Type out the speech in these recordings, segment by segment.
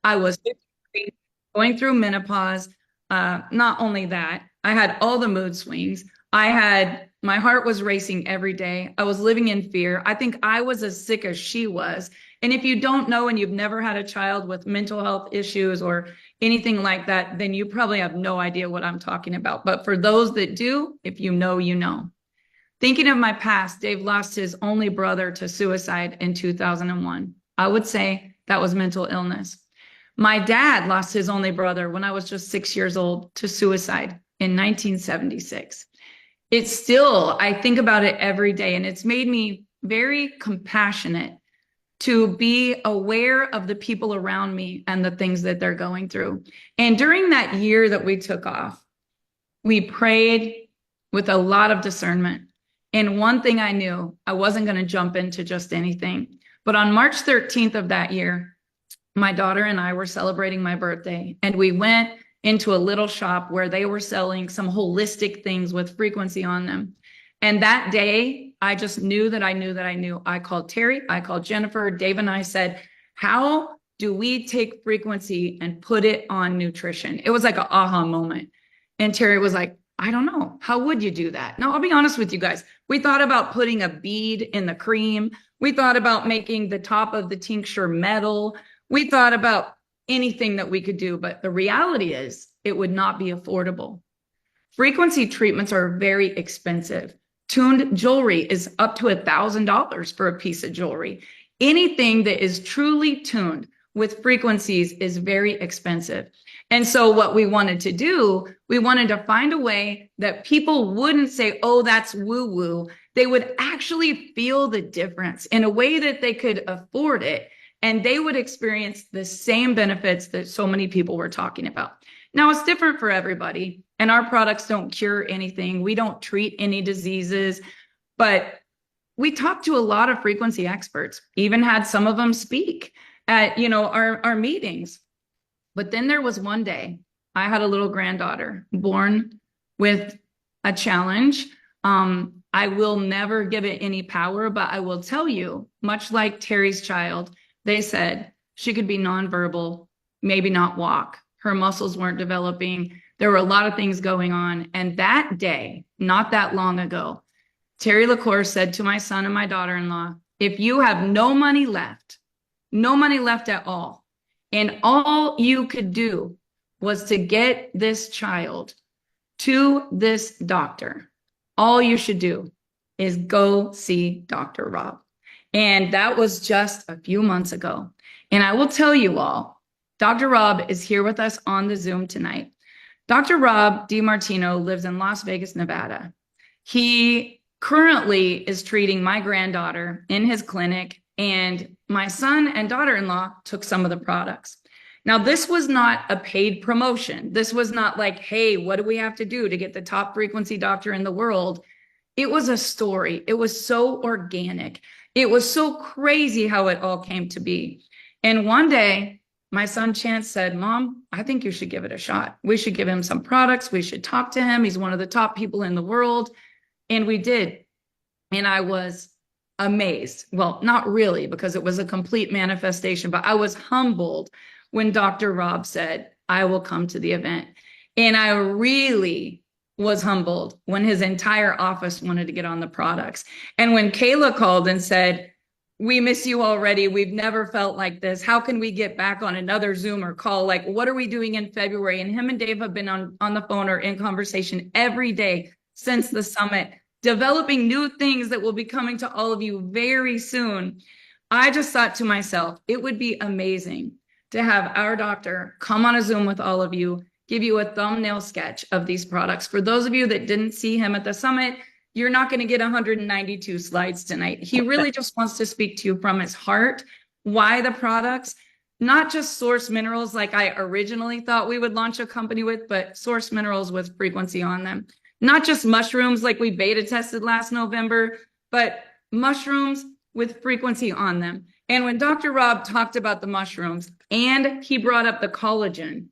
I was 53, going through menopause. Not only that, I had all the mood swings. My heart was racing every day. I was living in fear. I think I was as sick as she was. And if you don't know and you've never had a child with mental health issues or anything like that, then you probably have no idea what I'm talking about. But for those that do, if you know, you know. Thinking of my past, Dave lost his only brother to suicide in 2001. I would say that was mental illness. My dad lost his only brother when I was just 6 years old to suicide in 1976. It's still, I think about it every day, and it's made me very compassionate to be aware of the people around me and the things that they're going through. And during that year that we took off, we prayed with a lot of discernment. And one thing I knew, I wasn't going to jump into just anything. But on March 13th of that year, my daughter and I were celebrating my birthday, and we went into a little shop where they were selling some holistic things with frequency on them. And that day, I just knew that I knew that I knew. I called Terry, I called Jennifer, Dave and I said, how do we take frequency and put it on nutrition? It was like an aha moment. And Terry was like, I don't know. How would you do that? No, I'll be honest with you guys. We thought about putting a bead in the cream. We thought about making the top of the tincture metal. We thought about anything that we could do, but the reality is it would not be affordable. Frequency treatments are very expensive. Tuned jewelry is up to $1,000 for a piece of jewelry. Anything that is truly tuned with frequencies is very expensive. And so what we wanted to do, we wanted to find a way that people wouldn't say, oh, that's woo-woo. They would actually feel the difference in a way that they could afford it. And they would experience the same benefits that so many people were talking about. Now, it's different for everybody. And our products don't cure anything. We don't treat any diseases. But we talked to a lot of frequency experts, even had some of them speak at our meetings. But then there was one day, I had a little granddaughter born with a challenge. I will never give it any power, but I will tell you, much like Terry's child, they said she could be nonverbal, maybe not walk. Her muscles weren't developing. There were a lot of things going on. And that day, not that long ago, Terry LaCour said to my son and my daughter-in-law, if you have no money left at all, and all you could do was to get this child to this doctor, all you should do is go see Dr. Rob. And that was just a few months ago. And I will tell you all, Dr. Rob is here with us on the Zoom tonight. Dr. Rob DiMartino lives in Las Vegas, Nevada. He currently is treating my granddaughter in his clinic, and my son and daughter-in-law took some of the products. Now, this was not a paid promotion. This was not like, hey, what do we have to do to get the top frequency doctor in the world? It was a story. It was so organic. It was so crazy how it all came to be. And one day, my son Chance said, Mom, I think you should give it a shot. We should give him some products. We should talk to him. He's one of the top people in the world. And we did. And I was amazed. Well, not really, because it was a complete manifestation, but I was humbled when Dr. Rob said, I will come to the event. And I really was humbled when his entire office wanted to get on the products. And when Kayla called and said, we miss you already. We've never felt like this. How can we get back on another Zoom or call? Like, what are we doing in February? And him and Dave have been on the phone or in conversation every day since the summit, developing new things that will be coming to all of you very soon. I just thought to myself, it would be amazing to have our doctor come on a Zoom with all of you, give you a thumbnail sketch of these products. For those of you that didn't see him at the summit, you're not going to get 192 slides tonight. He really just wants to speak to you from his heart. Why the products? Not just source minerals like I originally thought we would launch a company with, but source minerals with frequency on them. Not just mushrooms like we beta tested last November, but mushrooms with frequency on them. And when Dr. Rob talked about the mushrooms and he brought up the collagen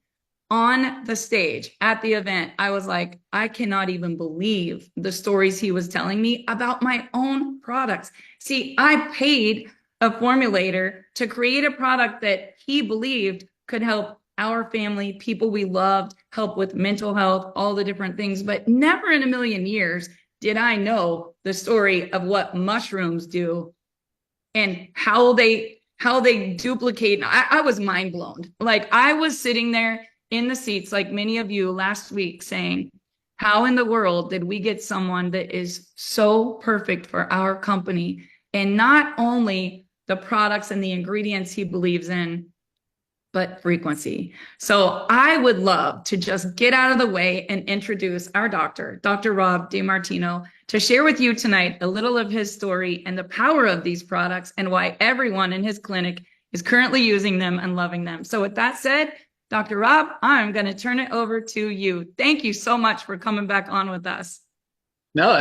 on the stage at the event, I was like, I cannot even believe the stories he was telling me about my own products. See, I paid a formulator to create a product that he believed could help our family, people we loved, help with mental health, all the different things. But never in a million years did I know the story of what mushrooms do and how they duplicate. I was mind blown. Like, I was sitting there in the seats, like many of you last week, saying, how in the world did we get someone that is so perfect for our company? And not only the products and the ingredients he believes in, but frequency. So I would love to just get out of the way and introduce our doctor, Dr. Rob DiMartino, to share with you tonight a little of his story and the power of these products and why everyone in his clinic is currently using them and loving them. So with that said, Dr. Rob, I'm going to turn it over to you. Thank you so much for coming back on with us. No,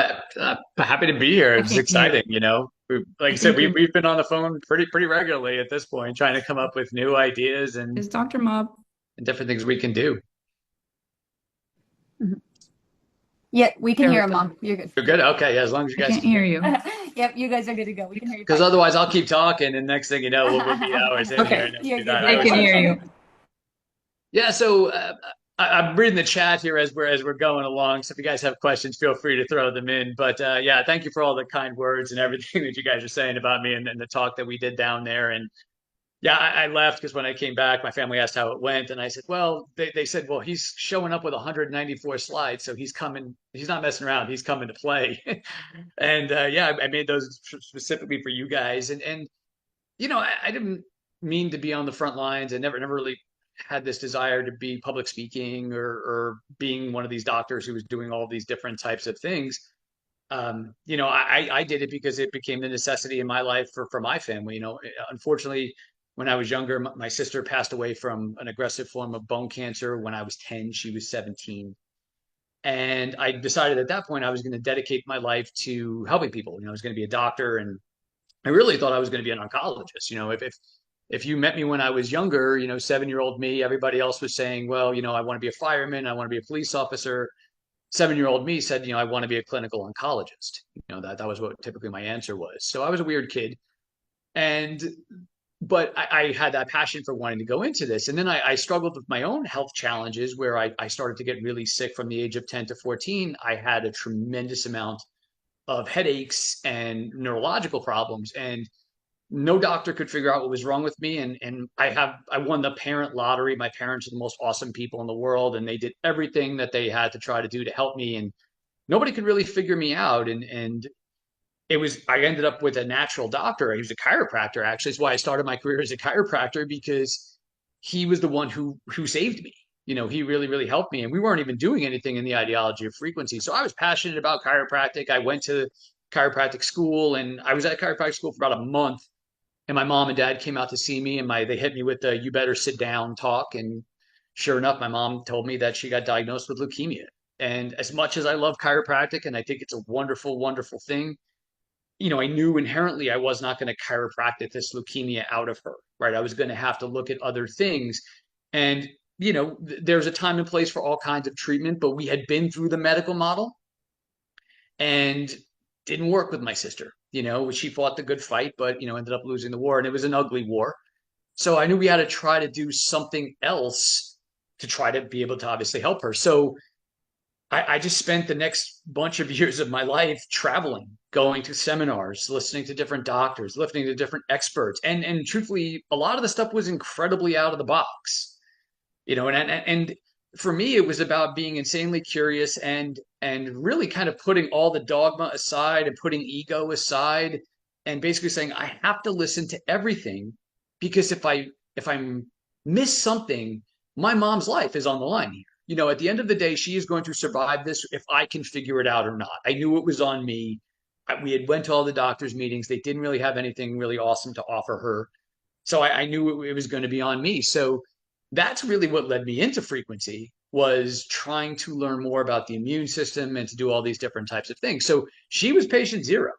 I'm happy to be here. It's exciting, you know. Like I said, we've been on the phone pretty regularly at this point, trying to come up with new ideas Is Dr. Mob? and different things we can do. Yeah, we can There hear we him, go. Mom. You're good. You're good? Okay, yeah, as long as you I guys can't can hear you. Yep, you guys are good to go. We can hear you because fine. otherwise I'll keep talking, and next thing you know, we'll be hours in Okay. here. And You're good. I can hear you. Yeah, so I'm reading the chat here as we're going along. So if you guys have questions, feel free to throw them in. But yeah, thank you for all the kind words and everything that you guys are saying about me and the talk that we did down there. And yeah, I left because when I came back, my family asked how it went, and I said, well, they said, well, he's showing up with 194 slides, so he's coming. He's not messing around. He's coming to play. And yeah, I made those specifically for you guys. And you know, I didn't mean to be on the front lines. I never really had this desire to be public speaking or being one of these doctors who was doing all these different types of things. You know, I did it because it became the necessity in my life for my family. You know, unfortunately, when I was younger, my sister passed away from an aggressive form of bone cancer. When I was 10, she was 17. And I decided at that point I was going to dedicate my life to helping people. You know, I was going to be a doctor, and I really thought I was going to be an oncologist. You know, if you met me when I was younger, you know, 7-year-old me, everybody else was saying, well, you know, I want to be a fireman, I want to be a police officer. 7-year-old me said, you know, I want to be a clinical oncologist. You know, that was what typically my answer was. So I was a weird kid. And but I had that passion for wanting to go into this. And then I struggled with my own health challenges where I started to get really sick from the age of 10 to 14. I had a tremendous amount of headaches and neurological problems. And no doctor could figure out what was wrong with me. And I won the parent lottery. My parents are the most awesome people in the world, and they did everything that they had to try to do to help me. And nobody could really figure me out. And I ended up with a natural doctor. He was a chiropractor, actually. That's why I started my career as a chiropractor, because he was the one who saved me. You know, he really helped me. And we weren't even doing anything in the ideology of frequency. So I was passionate about chiropractic. I went to chiropractic school, and I was at chiropractic school for about a month. And my mom and dad came out to see me, and they hit me with the "you better sit down" talk. And sure enough, my mom told me that she got diagnosed with leukemia. And as much as I love chiropractic and I think it's a wonderful thing, you know, I knew inherently I was not going to chiropractic this leukemia out of her, right? I was going to have to look at other things. And, you know, there's a time and place for all kinds of treatment, but we had been through the medical model and didn't work with my sister. You know, she fought the good fight, but, you know, ended up losing the war, and it was an ugly war. So I knew we had to try to do something else to try to be able to obviously help her. So I just spent the next bunch of years of my life traveling, going to seminars, listening to different doctors, listening to different experts. And truthfully, a lot of the stuff was incredibly out of the box. You know, and for me, it was about being insanely curious and really kind of putting all the dogma aside and putting ego aside and basically saying, I have to listen to everything, because if I miss something, my mom's life is on the line here. You know, at the end of the day, she is going to survive this if I can figure it out or not. I knew it was on me. We had went to all the doctors' meetings. They didn't really have anything really awesome to offer her. So I knew it was going to be on me. So that's really what led me into frequency, was trying to learn more about the immune system and to do all these different types of things. So she was patient zero.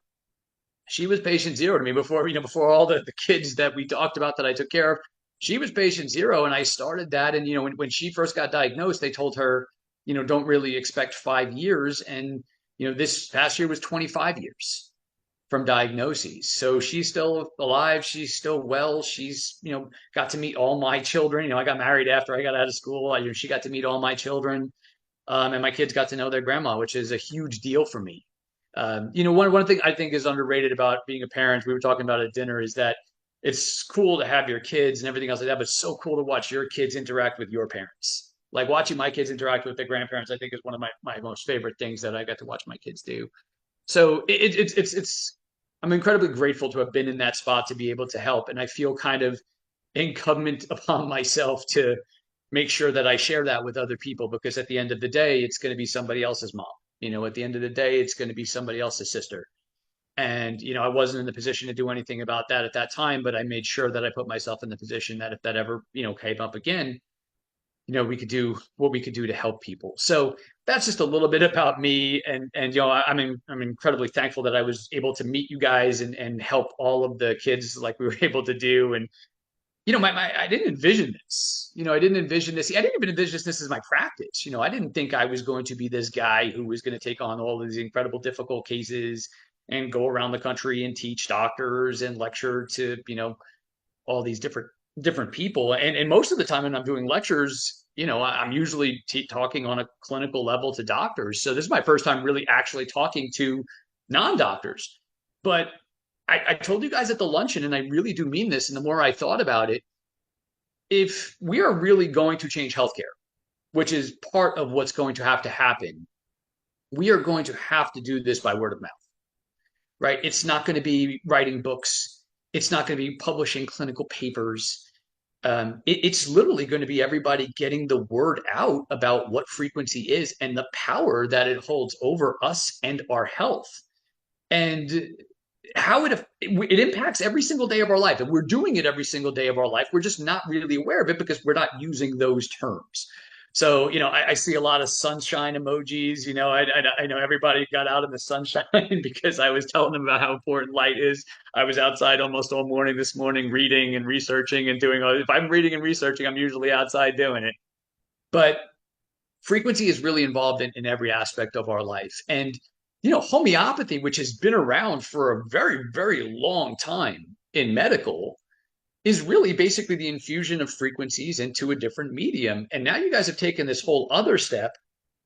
She was patient zero to me before, you know, before all the kids that we talked about that I took care of. She was patient zero. And I started that. And, you know, when she first got diagnosed, they told her, you know, don't really expect 5 years. And, you know, this past year was 25 years from diagnoses. So she's still alive. She's still well. She's, got to meet all my children. I got married after I got out of school. She got to meet all my children. And my kids got to know their grandma, which is a huge deal for me. One thing I think is underrated about being a parent, we were talking about at dinner, is that it's cool to have your kids and everything else like that, but it's so cool to watch your kids interact with your parents. Like watching my kids interact with their grandparents, I think is one of my most favorite things that I got to watch my kids do. So I'm incredibly grateful to have been in that spot to be able to help. And I feel kind of incumbent upon myself to make sure that I share that with other people, because at the end of the day, it's going to be somebody else's mom. At the end of the day, it's going to be somebody else's sister. And, I wasn't in the position to do anything about that at that time, but I made sure that I put myself in the position that if that ever, came up again, we could do what we could do to help people. So that's just a little bit about me. And I'm incredibly thankful that I was able to meet you guys and help all of the kids like we were able to do. And I didn't envision this. I didn't envision this. I didn't even envision this as my practice. I didn't think I was going to be this guy who was going to take on all of these incredible, difficult cases and go around the country and teach doctors and lecture to, all these different people. And most of the time when I'm doing lectures, I'm usually talking on a clinical level to doctors. So this is my first time really actually talking to non-doctors. But I told you guys at the luncheon, and I really do mean this, and the more I thought about it, if we are really going to change healthcare, which is part of what's going to have to happen, we are going to have to do this by word of mouth, right? It's not going to be writing books. It's not going to be publishing clinical papers. It's literally going to be everybody getting the word out about what frequency is and the power that it holds over us and our health. And how it impacts every single day of our life. And we're doing it every single day of our life. We're just not really aware of it because we're not using those terms. So, I see a lot of sunshine emojis. I know everybody got out in the sunshine because I was telling them about how important light is. I was outside almost all morning this morning, reading and researching and doing. If I'm reading and researching, I'm usually outside doing it. But frequency is really involved in every aspect of our life. And homeopathy, which has been around for a very, very long time in medical, is really basically the infusion of frequencies into a different medium. And now you guys have taken this whole other step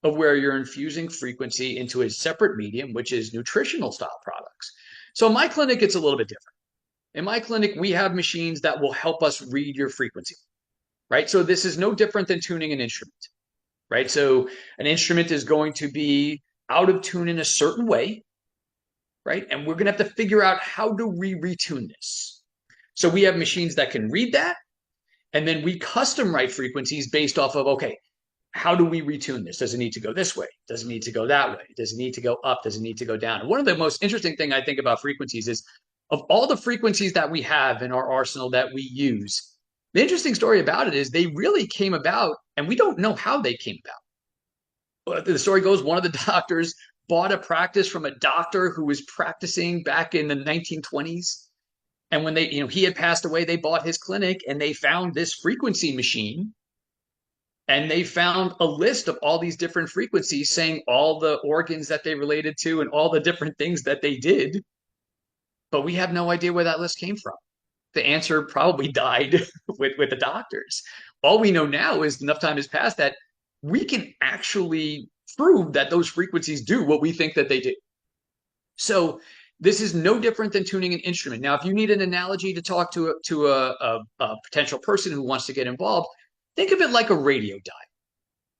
of where you're infusing frequency into a separate medium, which is nutritional style products. So in my clinic, it's a little bit different. In my clinic, we have machines that will help us read your frequency, right? So this is no different than tuning an instrument, right? So an instrument is going to be out of tune in a certain way, right? And we're going to have to figure out how do we retune this. So we have machines that can read that, and then we custom write frequencies based off of, okay, how do we retune this? Does it need to go this way? Does it need to go that way? Does it need to go up? Does it need to go down? And one of the most interesting thing I think about frequencies is of all the frequencies that we have in our arsenal that we use, the interesting story about it is they really came about, and we don't know how they came about. The story goes, one of the doctors bought a practice from a doctor who was practicing back in the 1920s. And when he had passed away, they bought his clinic and they found this frequency machine. And they found a list of all these different frequencies saying all the organs that they related to and all the different things that they did. But we have no idea where that list came from. The answer probably died with the doctors. All we know now is enough time has passed that we can actually prove that those frequencies do what we think that they do. So this is no different than tuning an instrument. Now, if you need an analogy to talk to a potential person who wants to get involved, think of it like a radio dial.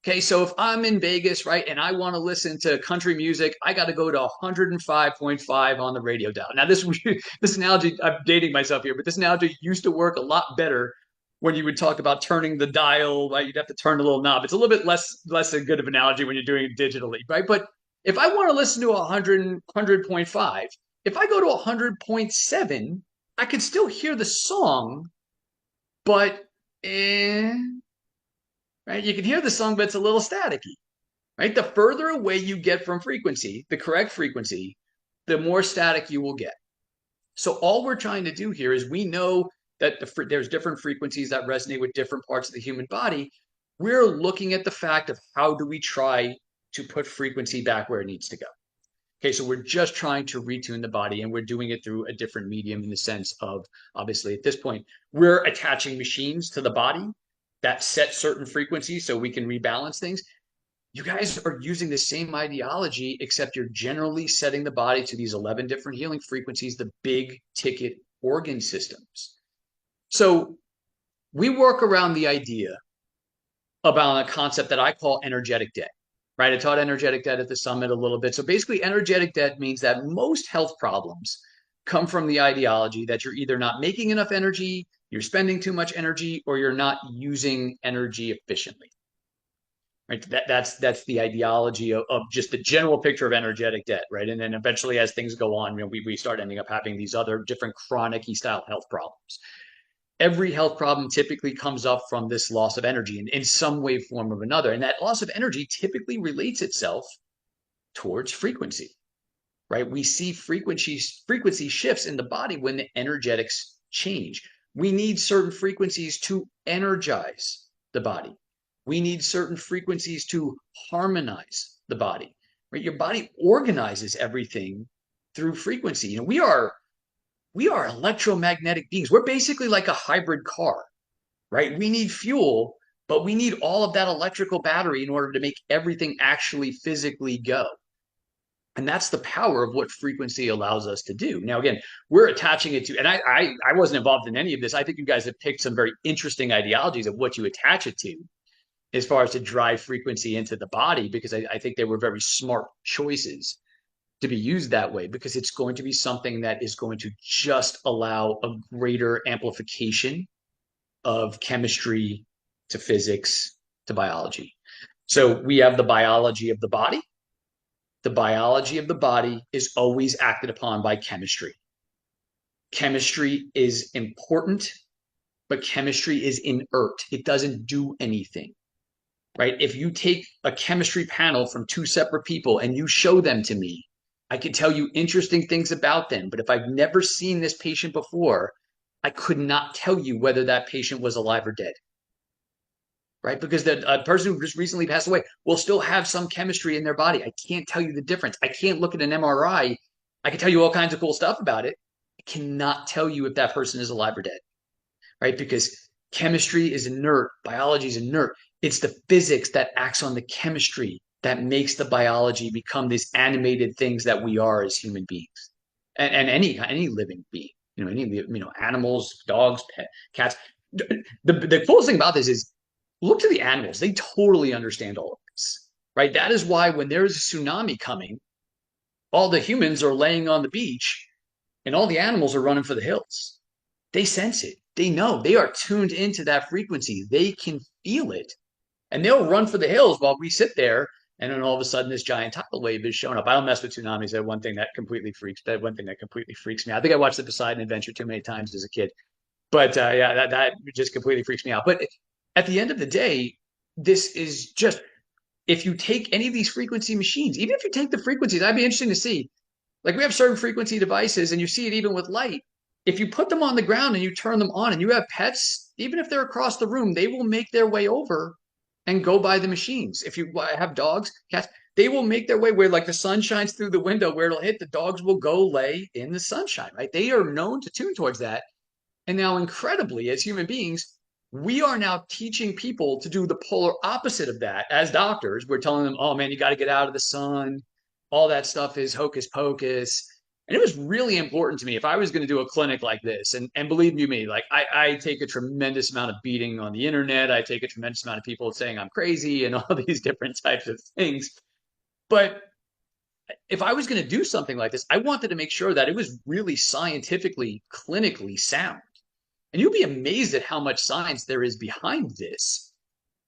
Okay, so if I'm in Vegas, right, and I want to listen to country music, I got to go to 105.5 on the radio dial. Now, this analogy, I'm dating myself here, but this analogy used to work a lot better when you would talk about turning the dial, right? You'd have to turn the little knob. It's a little bit less a good of an analogy when you're doing it digitally, right? But if I want to listen to 100.5, if I go to 100.7, I can still hear the song, but right? You can hear the song, but it's a little staticky, right? The further away you get from frequency, the correct frequency, the more static you will get. So all we're trying to do here is we know that there's different frequencies that resonate with different parts of the human body. We're looking at the fact of how do we try to put frequency back where it needs to go. Okay, so we're just trying to retune the body, and we're doing it through a different medium in the sense of, obviously, at this point, we're attaching machines to the body that set certain frequencies so we can rebalance things. You guys are using the same ideology, except you're generally setting the body to these 11 different healing frequencies, the big ticket organ systems. So we work around the idea about a concept that I call energetic debt, right? I taught energetic debt at the summit a little bit. So basically, energetic debt means that most health problems come from the ideology that you're either not making enough energy, you're spending too much energy, or you're not using energy efficiently. Right. That's the ideology of just the general picture of energetic debt, right? And then eventually, as things go on, we start ending up having these other different chronic style health problems. Every health problem typically comes up from this loss of energy in some way, form, or another. And that loss of energy typically relates itself towards frequency, right? We see frequency shifts in the body when the energetics change. We need certain frequencies to energize the body. We need certain frequencies to harmonize the body, right? Your body organizes everything through frequency. You know, we are electromagnetic beings. We're basically like a hybrid car, right? We need fuel, but we need all of that electrical battery in order to make everything actually physically go. And that's the power of what frequency allows us to do. Now, again, we're attaching it to, and I wasn't involved in any of this. I think you guys have picked some very interesting ideologies of what you attach it to as far as to drive frequency into the body, because I think they were very smart choices to be used that way, because it's going to be something that is going to just allow a greater amplification of chemistry to physics to biology. So we have the biology of the body. The biology of the body is always acted upon by chemistry. Chemistry is important, but chemistry is inert. It doesn't do anything, right? If you take a chemistry panel from two separate people and you show them to me, I can tell you interesting things about them. But if I've never seen this patient before, I could not tell you whether that patient was alive or dead, right? Because the person who just recently passed away will still have some chemistry in their body. I can't tell you the difference. I can't look at an MRI. I can tell you all kinds of cool stuff about it. I cannot tell you if that person is alive or dead, right? Because chemistry is inert, biology is inert. It's the physics that acts on the chemistry that makes the biology become these animated things that we are as human beings, and any living being. You know, any animals, dogs, cats. The coolest thing about this is look to the animals. They totally understand all of this, right? That is why when there's a tsunami coming, all the humans are laying on the beach and all the animals are running for the hills. They sense it. They know. They are tuned into that frequency. They can feel it. And they'll run for the hills while we sit there. And then all of a sudden, this giant tidal wave is showing up. I don't mess with tsunamis. That's one thing that completely freaks me out. I think I watched the Poseidon Adventure too many times as a kid. But yeah, that just completely freaks me out. But at the end of the day, this is just, if you take any of these frequency machines, even if you take the frequencies, I'd be interesting to see. Like, we have certain frequency devices, and you see it even with light. If you put them on the ground and you turn them on and you have pets, even if they're across the room, they will make their way over and go by the machines. If you have dogs, cats, they will make their way where, like, the sun shines through the window where it'll hit, the dogs will go lay in the sunshine, right? They are known to tune towards that. And now, incredibly, as human beings, we are now teaching people to do the polar opposite of that. As doctors, we're telling them, oh man, you got to get out of the sun. All that stuff is hocus pocus. And it was really important to me if I was going to do a clinic like this. And believe you me, like, I take a tremendous amount of beating on the internet. I take a tremendous amount of people saying I'm crazy and all these different types of things. But if I was going to do something like this, I wanted to make sure that it was really scientifically, clinically sound. And you'll be amazed at how much science there is behind this.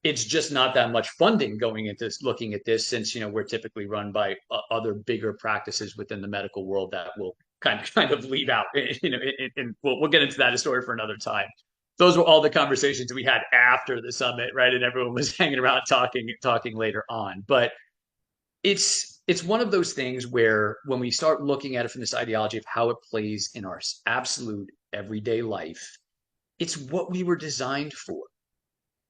It's just not that much funding going into looking at this, since we're typically run by other bigger practices within the medical world that will kind of leave out. And we'll get into that story for another time. Those were all the conversations we had after the summit, right? And everyone was hanging around talking later on. But it's one of those things where when we start looking at it from this ideology of how it plays in our absolute everyday life, it's what we were designed for.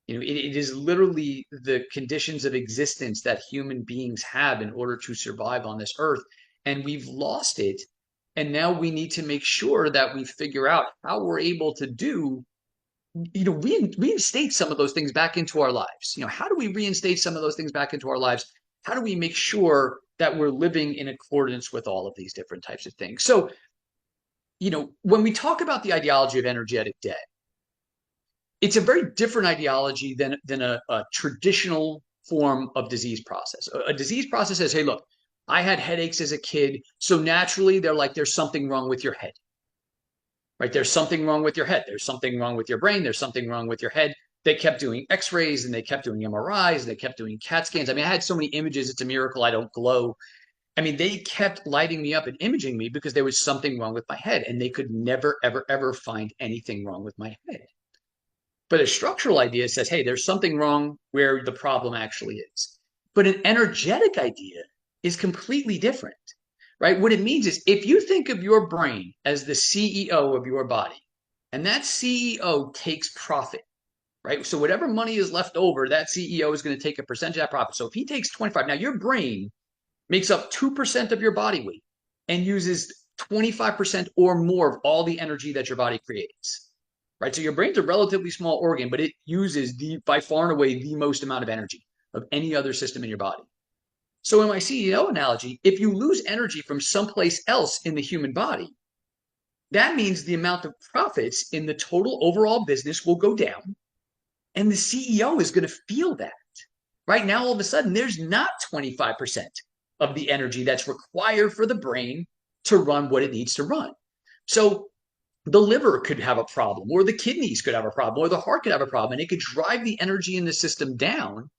It is literally the conditions of existence that human beings have in order to survive on this earth. and we've lost it. And now we need to make sure that we figure out how we're able to do, reinstate some of those things back into our lives. How do we reinstate some of those things back into our lives? How do we make sure that we're living in accordance with all of these different types of things? So, when we talk about the ideology of energetic debt, it's a very different ideology than a traditional form of disease process. A disease process says, hey, look, I had headaches as a kid, so naturally they're like, there's something wrong with your head, right? There's something wrong with your head. There's something wrong with your brain. There's something wrong with your head. They kept doing x-rays and they kept doing MRIs and they kept doing CAT scans. I mean, I had so many images. It's a miracle I don't glow. I mean, they kept lighting me up and imaging me because there was something wrong with my head, and they could never, ever, ever find anything wrong with my head. But a structural idea says, hey, there's something wrong where the problem actually is. But an energetic idea is completely different, right? What it means is if you think of your brain as the CEO of your body, and that CEO takes profit, right? So whatever money is left over, that CEO is going to take a percentage of that profit. So if he takes 25, now your brain makes up 2% of your body weight and uses 25% or more of all the energy that your body creates, right? So your brain's a relatively small organ, but it uses by far and away the most amount of energy of any other system in your body. So in my CEO analogy, if you lose energy from someplace else in the human body, that means the amount of profits in the total overall business will go down, and the CEO is going to feel that. Right now, all of a sudden, there's not 25% of the energy that's required for the brain to run what it needs to run. So the liver could have a problem, or the kidneys could have a problem, or the heart could have a problem, and it could drive the energy in the system down.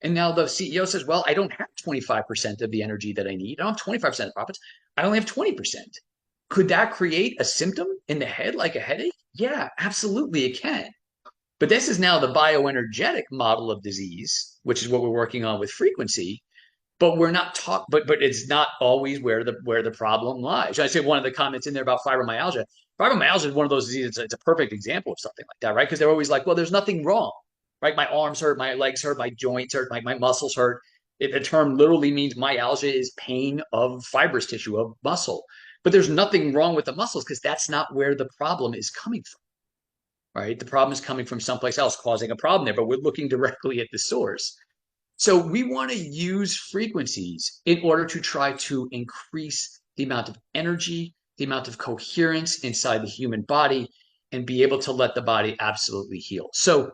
And now the CEO says, well, I don't have 25% of the energy that I need. I don't have 25% of profits. I only have 20%. Could that create a symptom in the head like a headache? Yeah, absolutely it can. But this is now the bioenergetic model of disease, which is what we're working on with frequency. But we're not taught, but it's not always where the problem lies. I say one of the comments in there about fibromyalgia. Fibromyalgia is one of those diseases. It's a perfect example of something like that, right? Because they're always like, well, there's nothing wrong, right? My arms hurt, my legs hurt, my joints hurt, my muscles hurt. The term literally means myalgia is pain of fibrous tissue, of muscle. But there's nothing wrong with the muscles because that's not where the problem is coming from, right? The problem is coming from someplace else causing a problem there, but we're looking directly at the source. So we want to use frequencies in order to try to increase the amount of energy, the amount of coherence inside the human body, and be able to let the body absolutely heal. So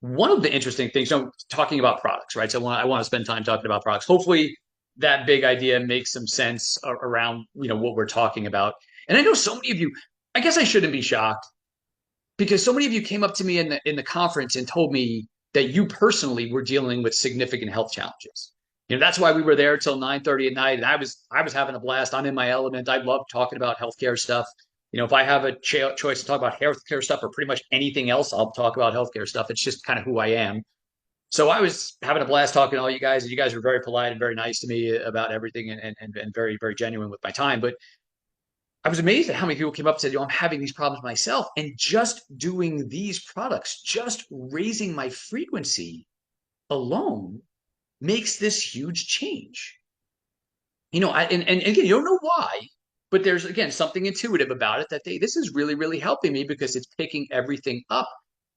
one of the interesting things, talking about products, right? So I want to spend time talking about products. Hopefully that big idea makes some sense around, what we're talking about. And I know so many of you, I guess I shouldn't be shocked because so many of you came up to me in the conference and told me that you personally were dealing with significant health challenges. That's why we were there till 9:30 at night, and I was having a blast. I'm in my element. I love talking about healthcare stuff. If I have a choice to talk about healthcare stuff or pretty much anything else, I'll talk about healthcare stuff. It's just kind of who I am. So I was having a blast talking to all you guys, and you guys were very polite and very nice to me about everything and very, very genuine with my time. But I was amazed at how many people came up and said, I'm having these problems myself. And just doing these products, just raising my frequency alone makes this huge change. And again, you don't know why, but there's, again, something intuitive about it that this is really, really helping me because it's picking everything up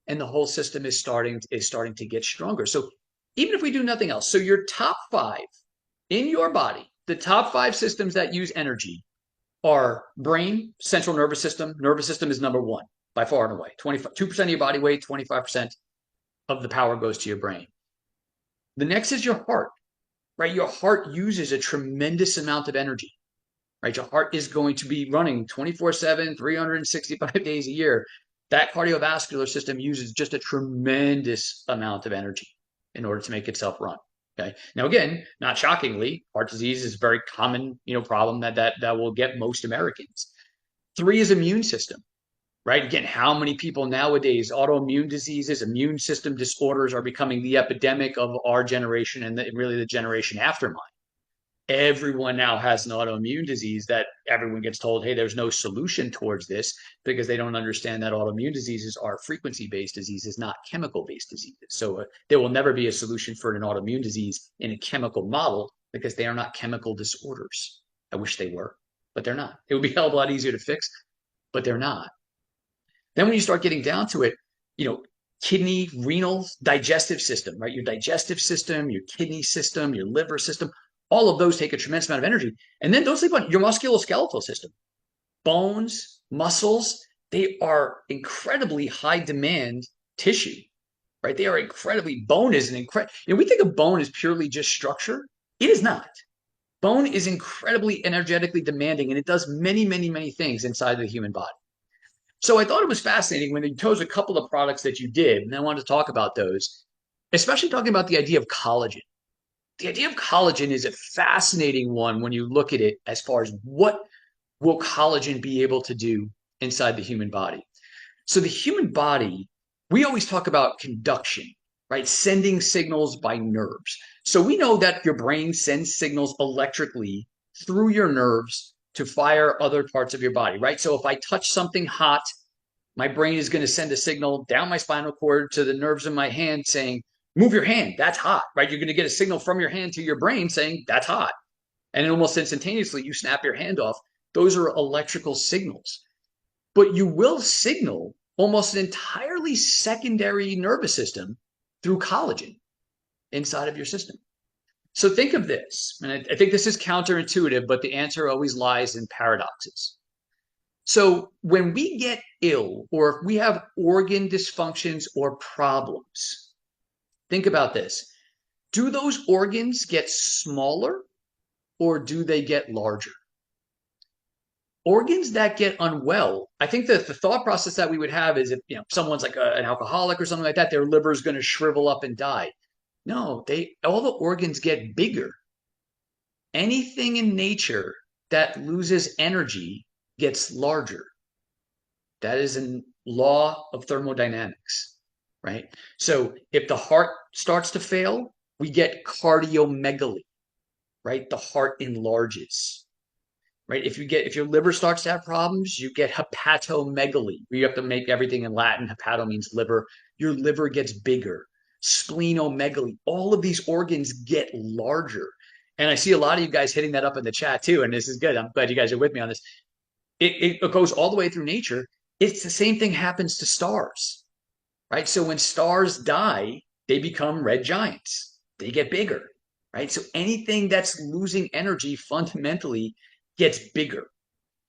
and the whole system is starting to get stronger. So even if we do nothing else, so your top 5 in your body, the top 5 systems that use energy are brain, central nervous system. Nervous system is number 1 by far and away. 22% of your body weight, 25% of the power goes to your brain. The next is your heart, right? Your heart uses a tremendous amount of energy, right? Your heart is going to be running 24/7, 365 days a year. That cardiovascular system uses just a tremendous amount of energy in order to make itself run. Okay. Now, again, not shockingly, heart disease is a very common, problem that will get most Americans. 3 is immune system, right? Again, how many people nowadays, autoimmune diseases, immune system disorders are becoming the epidemic of our generation and really the generation after mine. Everyone now has an autoimmune disease that everyone gets told, hey, there's no solution towards this because they don't understand that autoimmune diseases are frequency-based diseases, not chemical-based diseases. So there will never be a solution for an autoimmune disease in a chemical model because they are not chemical disorders. I wish they were, but they're not. It would be a hell of a lot easier to fix, but they're not. Then when you start getting down to it, kidney, renal, digestive system, right? Your digestive system, your kidney system, your liver system, all of those take a tremendous amount of energy. And then don't sleep on your musculoskeletal system. Bones, muscles, they are incredibly high demand tissue, right? They are incredibly, bone is an incredible, we think of bone as purely just structure. It is not. Bone is incredibly energetically demanding, and it does many, many, many things inside of the human body. So I thought it was fascinating when you chose a couple of products that you did, and I wanted to talk about those, especially talking about the idea of collagen. The idea of collagen is a fascinating one when you look at it as far as what will collagen be able to do inside the human body. So the human body, we always talk about conduction, right? Sending signals by nerves. So we know that your brain sends signals electrically through your nerves to fire other parts of your body, right? So if I touch something hot, my brain is going to send a signal down my spinal cord to the nerves in my hand saying, move your hand, that's hot, right? You're going to get a signal from your hand to your brain saying, that's hot. And then almost instantaneously, you snap your hand off. Those are electrical signals. But you will signal almost an entirely secondary nervous system through collagen inside of your system. So think of this, and I think this is counterintuitive, but the answer always lies in paradoxes. So when we get ill, or if we have organ dysfunctions or problems, think about this. Do those organs get smaller or do they get larger? Organs that get unwell, I think that the thought process that we would have is if someone's like an alcoholic or something like that, their liver is going to shrivel up and die. No, all the organs get bigger. Anything in nature that loses energy gets larger. That is a law of thermodynamics, right? So if the heart starts to fail, we get cardiomegaly, right? The heart enlarges, right? If your liver starts to have problems, you get hepatomegaly. You have to make everything in Latin. Hepato means liver. Your liver gets bigger. Splenomegaly. All of these organs get larger. And I see a lot of you guys hitting that up in the chat too. And this is good. I'm glad you guys are with me on this. It goes all the way through nature. It's the same thing happens to stars, right? So when stars die, they become red giants. They get bigger, right? So anything that's losing energy fundamentally gets bigger.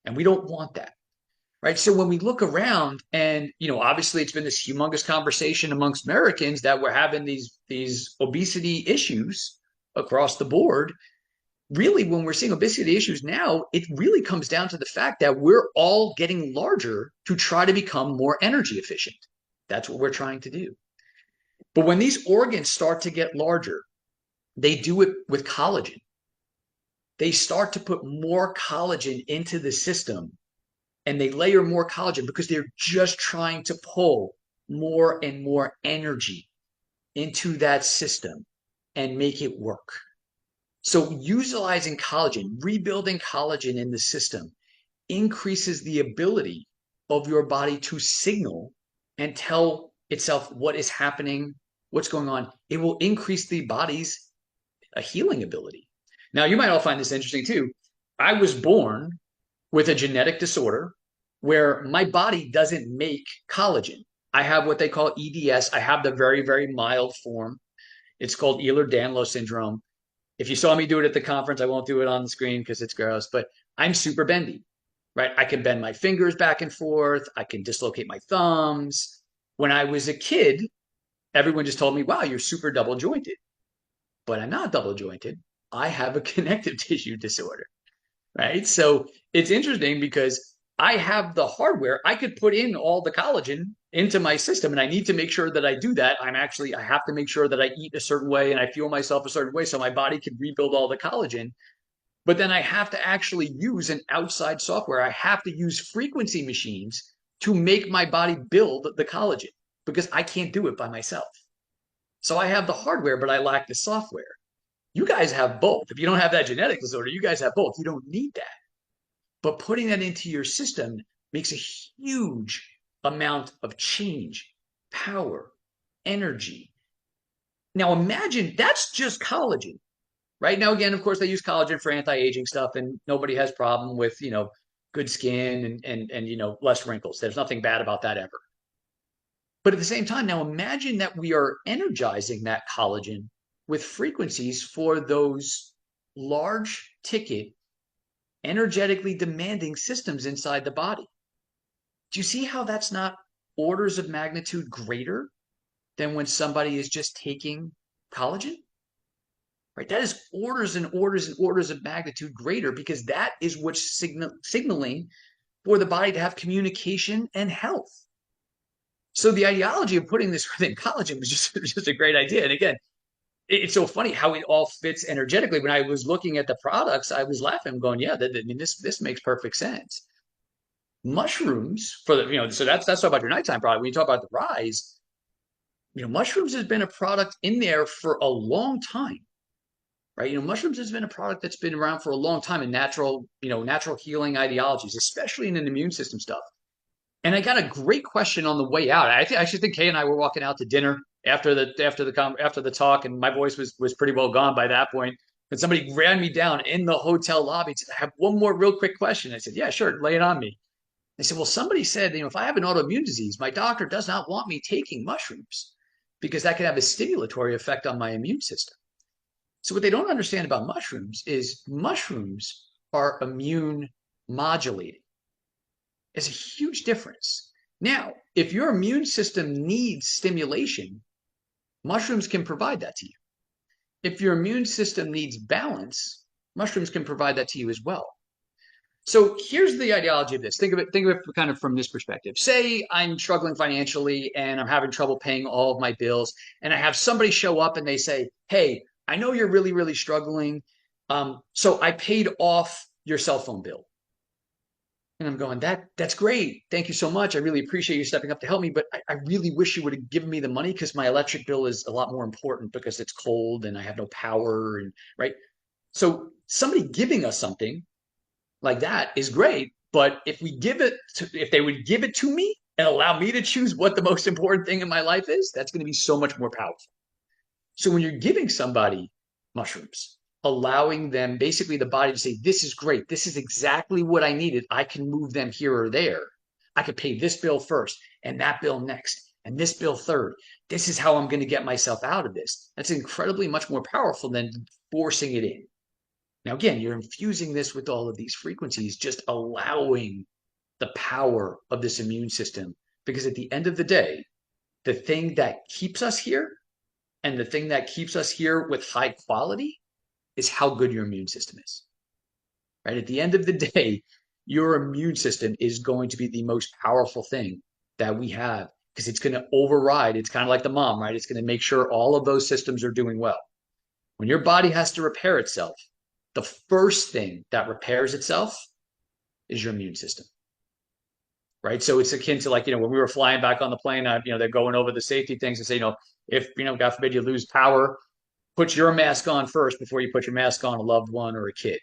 And we don't want that, right? So when we look around and, obviously it's been this humongous conversation amongst Americans that we're having these obesity issues across the board. Really, when we're seeing obesity issues now, it really comes down to the fact that we're all getting larger to try to become more energy efficient. That's what we're trying to do. But when these organs start to get larger, they do it with collagen. They start to put more collagen into the system and they layer more collagen because they're just trying to pull more and more energy into that system and make it work. So utilizing collagen, rebuilding collagen in the system increases the ability of your body to signal and tell itself what is happening, what's going on. It will increase the body's healing ability. Now, you might all find this interesting too. I was born with a genetic disorder where my body doesn't make collagen. I have what they call EDS. I have the very, very mild form. It's called Ehlers-Danlos syndrome. If you saw me do it at the conference, I won't do it on the screen because it's gross, but I'm super bendy, right? I can bend my fingers back and forth. I can dislocate my thumbs. When I was a kid, everyone just told me, wow, you're super double jointed. But I'm not double jointed. I have a connective tissue disorder, right? So it's interesting because I have the hardware. I could put in all the collagen into my system, and I need to make sure that I do that. I have to make sure that I eat a certain way and I fuel myself a certain way so my body can rebuild all the collagen. But then I have to actually use an outside software. I have to use frequency machines to make my body build the collagen because I can't do it by myself. So I have the hardware, but I lack the software. You guys have both. If you don't have that genetic disorder, you guys have both. You don't need that. But putting that into your system makes a huge amount of change, power, energy. Now imagine that's just collagen. right? Now, again, of course, they use collagen for anti-aging stuff, and nobody has problem with, good skin and less wrinkles. There's nothing bad about that ever. But at the same time, now imagine that we are energizing that collagen with frequencies for those large ticket, energetically demanding systems inside the body. Do you see how that's not orders of magnitude greater than when somebody is just taking collagen? Right? That is orders and orders and orders of magnitude greater, because that is what's signaling for the body to have communication and health. So the ideology of putting this within collagen was just a great idea. And again, it's so funny how it all fits energetically. When I was looking at the products, I was laughing, going, "Yeah, this makes perfect sense." Mushrooms for so that's all about your nighttime product. When you talk about the rise, mushrooms has been a product in there for a long time, right? Mushrooms has been a product that's been around for a long time in natural healing ideologies, especially in an immune system stuff. And I got a great question on the way out. I actually think Kay and I were walking out to dinner after the talk, and my voice was pretty well gone by that point. And somebody ran me down in the hotel lobby and said, "I have one more real quick question." I said, "Yeah, sure, lay it on me." They said, "Well, somebody said, if I have an autoimmune disease, my doctor does not want me taking mushrooms because that could have a stimulatory effect on my immune system." So what they don't understand about mushrooms is mushrooms are immune modulating. It's a huge difference. Now, if your immune system needs stimulation, mushrooms can provide that to you. If your immune system needs balance, mushrooms can provide that to you as well. So here's the ideology of this. Think of it kind of from this perspective. Say I'm struggling financially and I'm having trouble paying all of my bills, and I have somebody show up and they say, "Hey, I know you're really, really struggling. So I paid off your cell phone bill." And I'm going, that's great. Thank you so much. I really appreciate you stepping up to help me, but I really wish you would have given me the money, because my electric bill is a lot more important because it's cold and I have no power, and right. So somebody giving us something like that is great, but if they would give it to me and allow me to choose what the most important thing in my life is, that's going to be so much more powerful. So when you're giving somebody mushrooms, allowing them, basically the body, to say, "This is great. This is exactly what I needed. I can move them here or there. I could pay this bill first and that bill next and this bill third. This is how I'm going to get myself out of this." That's incredibly much more powerful than forcing it in. Now, again, you're infusing this with all of these frequencies, just allowing the power of this immune system. Because at the end of the day, the thing that keeps us here, and the thing that keeps us here with high quality, is how good your immune system is. Right? At the end of the day, your immune system is going to be the most powerful thing that we have, because it's going to override. It's kind of like the mom, right? It's going to make sure all of those systems are doing well. When your body has to repair itself, the first thing that repairs itself is your immune system. Right? So it's akin to, like, when we were flying back on the plane, they're going over the safety things and say, if, God forbid, you lose power, put your mask on first before you put your mask on a loved one or a kid.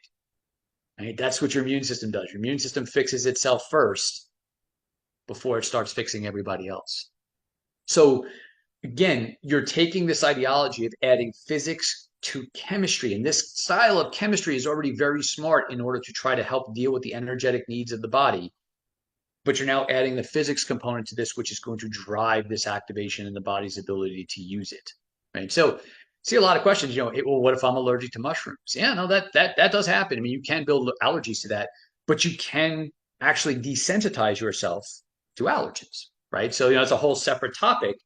Right? That's what your immune system does. Your immune system fixes itself first before it starts fixing everybody else. So again, you're taking this ideology of adding physics to chemistry, and this style of chemistry is already very smart in order to try to help deal with the energetic needs of the body. But you're now adding the physics component to this, which is going to drive this activation in the body's ability to use it. Right? So see a lot of questions, hey, well, what if I'm allergic to mushrooms? Yeah, no, that does happen. I mean, you can build allergies to that, but you can actually desensitize yourself to allergens, right? So, it's a whole separate topic,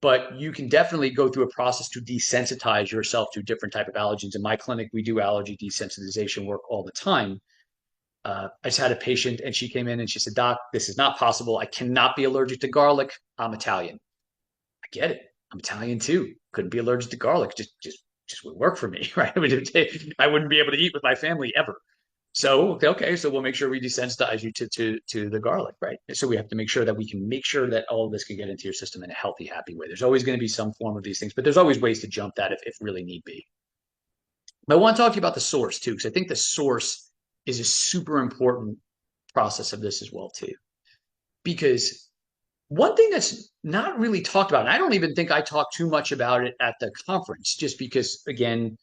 but you can definitely go through a process to desensitize yourself to different type of allergens. In my clinic, we do allergy desensitization work all the time. I just had a patient, and she came in and she said, "Doc, this is not possible. I cannot be allergic to garlic. I'm Italian." I get it. I'm Italian too. Couldn't be allergic to garlic. Just wouldn't work for me, right? I wouldn't be able to eat with my family ever. So, okay, so we'll make sure we desensitize you to the garlic, right? So we have to make sure that we can make sure that all of this can get into your system in a healthy, happy way. There's always going to be some form of these things, but there's always ways to jump that if really need be. But I want to talk to you about the source too, because I think the source is a super important process of this as well too. Because one thing that's not really talked about, and I don't even think I talked too much about it at the conference, just because, again,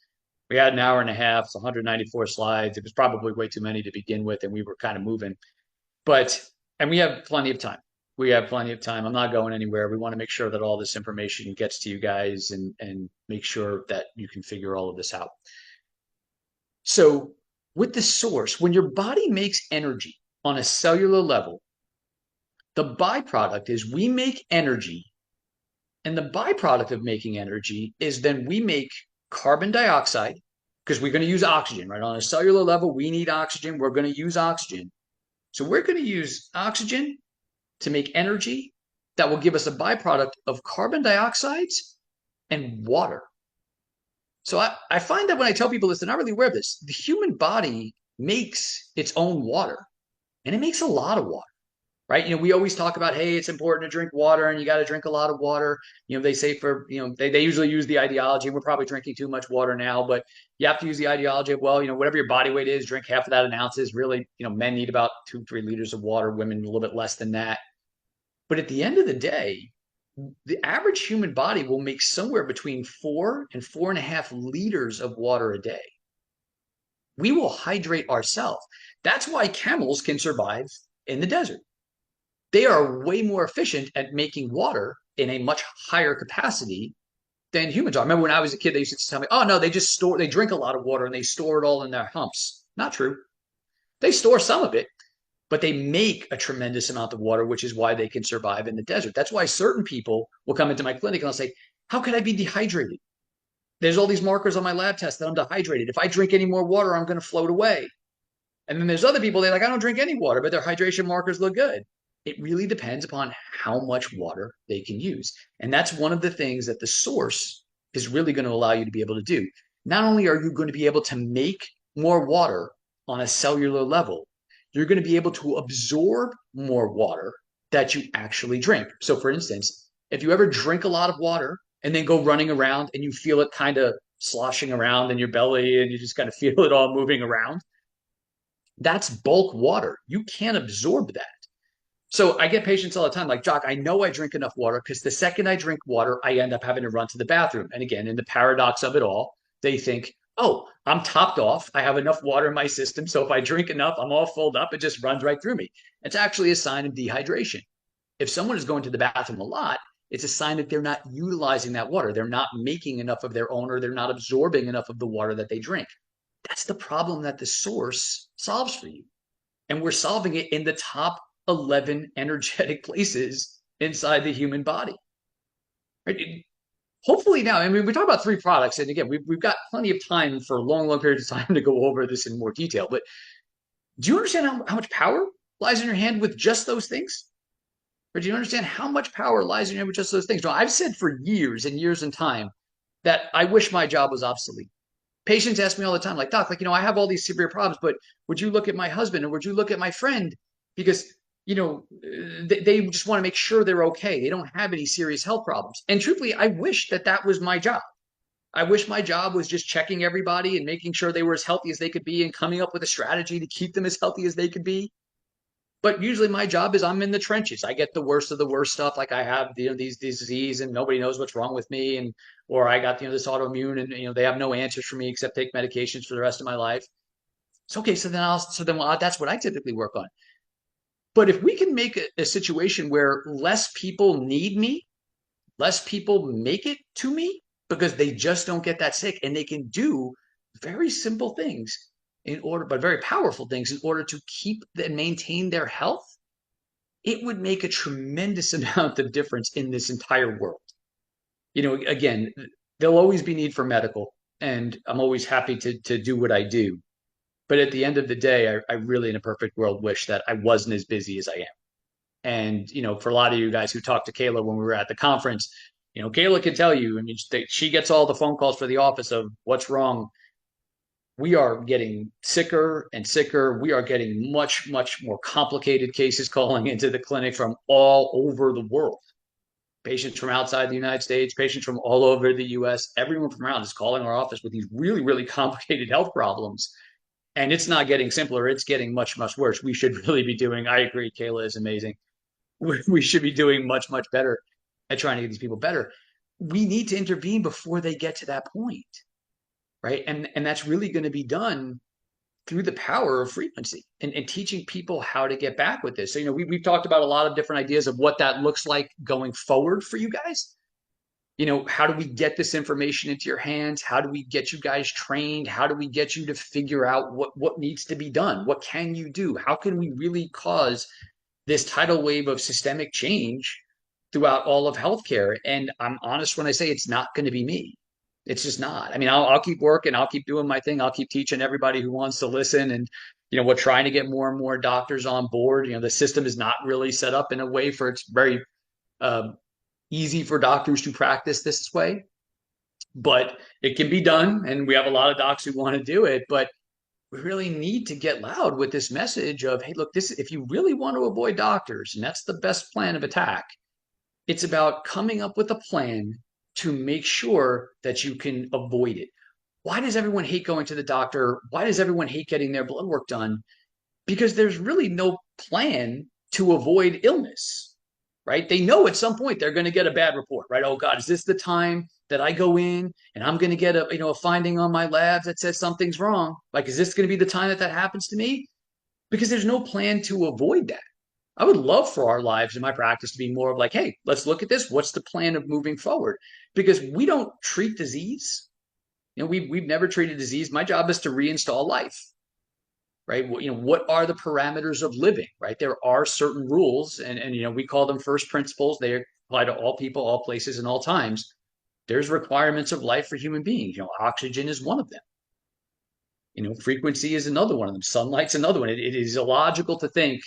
We had an hour and a half, it's 194 slides. It was probably way too many to begin with, and we were kind of moving. And we have plenty of time. We have plenty of time. I'm not going anywhere. We want to make sure that all this information gets to you guys and make sure that you can figure all of this out. So with the source, when your body makes energy on a cellular level, the byproduct is we make energy. And the byproduct of making energy is then we make carbon dioxide because we're going to use oxygen, right? On a cellular level, we need oxygen. We're going to use oxygen. So we're going to use oxygen to make energy that will give us a byproduct of carbon dioxides and water. So I find that when I tell people this, they're not really aware of this. The human body makes its own water, and it makes a lot of water, right? You know, we always talk about, hey, it's important to drink water, and you got to drink a lot of water. You know, they say they usually use the ideology, and we're probably drinking too much water now, but you have to use the ideology of, well, you know, whatever your body weight is, drink half of that in ounces. Really, you know, men need about 2-3 liters of water, women a little bit less than that. But at the end of the day, the average human body will make somewhere between 4 and 4.5 liters of water a day. We will hydrate ourselves. That's why camels can survive in the desert. They are way more efficient at making water in a much higher capacity than humans are. I remember when I was a kid, they used to tell me, oh no, they drink a lot of water and they store it all in their humps. Not true. They store some of it, but they make a tremendous amount of water, which is why they can survive in the desert. That's why certain people will come into my clinic and I'll say, how could I be dehydrated? There's all these markers on my lab test that I'm dehydrated. If I drink any more water, I'm going to float away. And then there's other people, they're like, I don't drink any water, but their hydration markers look good. It really depends upon how much water they can use. And that's one of the things that the source is really going to allow you to be able to do. Not only are you going to be able to make more water on a cellular level, you're going to be able to absorb more water that you actually drink. So for instance, if you ever drink a lot of water and then go running around and you feel it kind of sloshing around in your belly and you just kind of feel it all moving around, that's bulk water. You can't absorb that. So I get patients all the time like, Doc, I know I drink enough water because the second I drink water, I end up having to run to the bathroom. And again, in the paradox of it all, they think, oh, I'm topped off. I have enough water in my system. So if I drink enough, I'm all filled up. It just runs right through me. It's actually a sign of dehydration. If someone is going to the bathroom a lot, it's a sign that they're not utilizing that water. They're not making enough of their own, or they're not absorbing enough of the water that they drink. That's the problem that the source solves for you. And we're solving it in the top 11 energetic places inside the human body. Right? Hopefully now, I mean, we talk about 3 products, and again, we've got plenty of time for long periods of time to go over this in more detail. But do you understand how much power lies in your hand with just those things? Or do you understand how much power lies in your hand with just those things? Now, I've said for years and years in time that I wish my job was obsolete. Patients ask me all the time, like, Doc, like, you know, I have all these severe problems, but would you look at my husband or would you look at my friend? Because, you know, they just want to make sure they're okay. They don't have any serious health problems. And truthfully, I wish that was my job. I wish my job was just checking everybody and making sure they were as healthy as they could be and coming up with a strategy to keep them as healthy as they could be. But usually my job is I'm in the trenches. I get the worst of the worst stuff. Like I have, you know, these disease and nobody knows what's wrong with me. And, or I got, you know, this autoimmune and, you know, they have no answers for me except take medications for the rest of my life. It's okay. So then that's what I typically work on. But if we can make a situation where less people need me, less people make it to me because they just don't get that sick, and they can do very simple things but very powerful things in order to keep and maintain their health, it would make a tremendous amount of difference in this entire world. You know, again, there'll always be need for medical, and I'm always happy to do what I do. But at the end of the day, I really, in a perfect world, wish that I wasn't as busy as I am. And, you know, for a lot of you guys who talked to Kayla when we were at the conference, you know, Kayla can tell you, I mean, she gets all the phone calls for the office of what's wrong. We are getting sicker and sicker. We are getting much more complicated cases calling into the clinic from all over the world. Patients from outside the United States, patients from all over the US, everyone from around is calling our office with these really complicated health problems. And it's not getting simpler. It's getting much worse. We should really be doing, I agree, Kayla is amazing. We should be doing much better at trying to get these people better. We need to intervene before they get to that point. right? And that's really going to be done through the power of frequency and teaching people how to get back with this. So, we've talked about a lot of different ideas of what that looks like going forward for you guys. How do we get this information into your hands? How do we get you guys trained? How do we get you to figure out what needs to be done? What can you do? How can we really cause this tidal wave of systemic change throughout all of healthcare? And I'm honest when I say it's not going to be me. It's just not. I mean, I'll keep working. I'll keep doing my thing. I'll keep teaching everybody who wants to listen. And, we're trying to get more and more doctors on board. The system is not really set up in a way for it's very uh, easy for doctors to practice this way, but it can be done. And we have a lot of docs who want to do it, but we really need to get loud with this message of, hey, look, if you really want to avoid doctors, and that's the best plan of attack, it's about coming up with a plan to make sure that you can avoid it. Why does everyone hate going to the doctor? Why does everyone hate getting their blood work done? Because there's really no plan to avoid illness, right? They know at some point they're going to get a bad report, right? Oh God, is this the time that I go in and I'm going to get a finding on my labs that says something's wrong? Like, is this going to be the time that happens to me? Because there's no plan to avoid that. I would love for our lives in my practice to be more of like, hey, let's look at this. What's the plan of moving forward? Because we don't treat disease. We've never treated disease. My job is to reinstall life, right? What are the parameters of living, right? There are certain rules, and we call them first principles. They apply to all people, all places, and all times. There's requirements of life for human beings. Oxygen is one of them. Frequency is another one of them. Sunlight's another one. It is illogical to think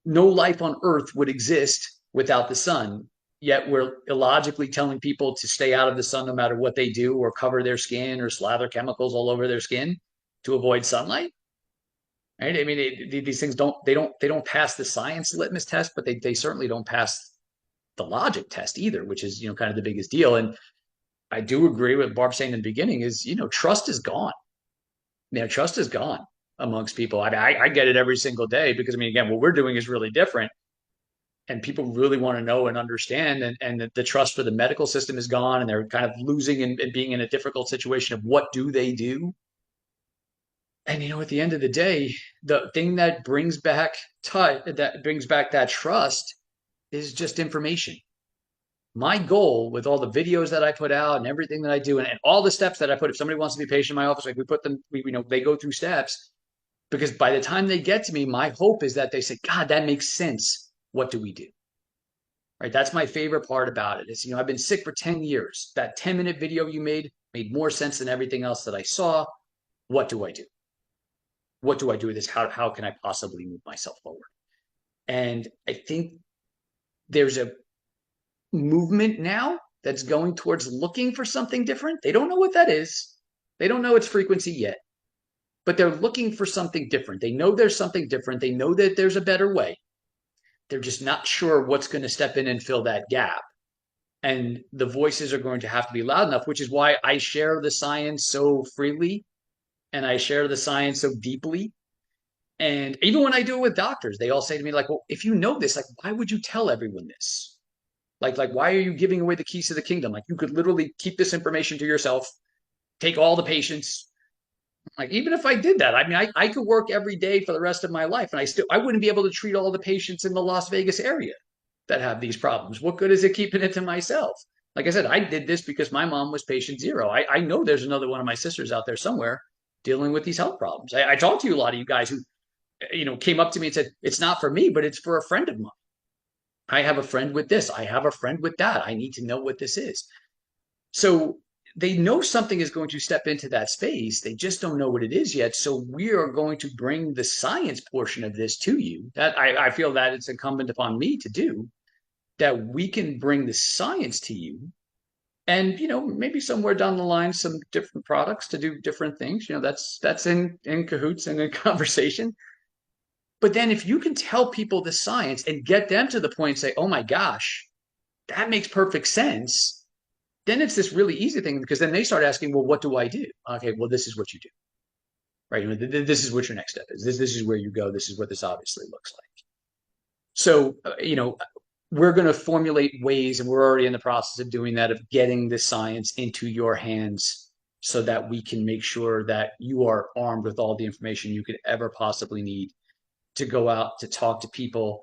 no life on Earth would exist without the sun. Yet we're illogically telling people to stay out of the sun no matter what they do, or cover their skin, or slather chemicals all over their skin to avoid sunlight. Right? I mean, these things don't pass the science litmus test, but they certainly don't pass the logic test either, which is kind of the biggest deal. And I do agree with Barb saying in the beginning is trust is gone. Trust is gone amongst people. I get it every single day because again, what we're doing is really different, and people really want to know and understand. And the trust for the medical system is gone, and they're kind of losing and being in a difficult situation of what do they do. And at the end of the day, the thing that brings back that trust is just information. My goal with all the videos that I put out and everything that I do, and all the steps that I put, if somebody wants to be a patient in my office, like we put them, they go through steps, because by the time they get to me, my hope is that they say, God, that makes sense. What do we do? Right. That's my favorite part about it. Is, I've been sick for 10 years. That 10-minute video you made more sense than everything else that I saw. What do I do? What do I do with this? How can I possibly move myself forward? And I think there's a movement now that's going towards looking for something different. They don't know what that is. They don't know its frequency yet, but they're looking for something different. They know there's something different. They know that there's a better way. They're just not sure what's going to step in and fill that gap. And the voices are going to have to be loud enough, which is why I share the science so freely and I share the science so deeply. And even when I do it with doctors, they all say to me, like, well, if you know this, like, why would you tell everyone this? Like, why are you giving away the keys to the kingdom? Like, you could literally keep this information to yourself, take all the patients. Like, even if I did that, I could work every day for the rest of my life, and I wouldn't be able to treat all the patients in the Las Vegas area that have these problems. What good is it keeping it to myself? Like I said, I did this because my mom was patient zero. I know there's another one of my sisters out there somewhere dealing with these health problems. I talked to a lot of you guys who came up to me and said, it's not for me, but it's for a friend of mine. I have a friend with this. I have a friend with that. I need to know what this is. So they know something is going to step into that space. They just don't know what it is yet. So we are going to bring the science portion of this to you. That I feel that it's incumbent upon me to do, that we can bring the science to you. And, maybe somewhere down the line, some different products to do different things. That's in cahoots and in conversation. But then if you can tell people the science and get them to the point and say, oh my gosh, that makes perfect sense, then it's this really easy thing, because then they start asking, well, what do I do? Okay, well, this is what you do, right? This is what your next step is. This is where you go. This is what this obviously looks like. So, we're going to formulate ways, and we're already in the process of doing that, of getting the science into your hands so that we can make sure that you are armed with all the information you could ever possibly need to go out to talk to people.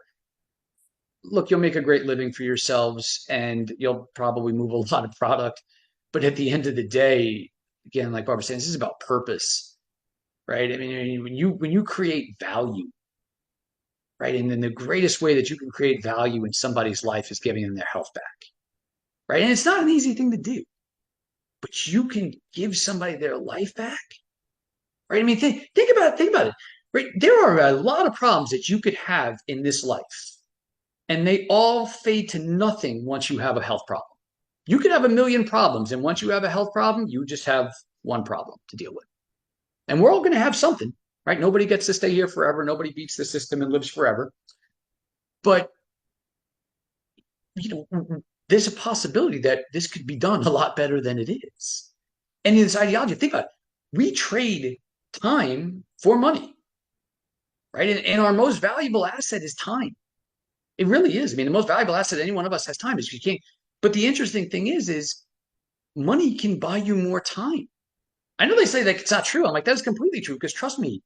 Look, you'll make a great living for yourselves and you'll probably move a lot of product. But at the end of the day, again, like Barbara said, this is about purpose, right? I mean, when you create value, right? And then the greatest way that you can create value in somebody's life is giving them their health back, right? And it's not an easy thing to do, but you can give somebody their life back, right? I mean, think about it, right? There are a lot of problems that you could have in this life, and they all fade to nothing once you have a health problem. You could have a million problems, and once you have a health problem, you just have one problem to deal with. And we're all going to have something, right? Nobody gets to stay here forever. Nobody beats the system and lives forever. But there's a possibility that this could be done a lot better than it is. And in this ideology, think about it. We trade time for money, right? And our most valuable asset is time. It really is. I mean, the most valuable asset any one of us has time is you can't. But the interesting thing is money can buy you more time. I know they say that it's not true. I'm like, that's completely true because trust me,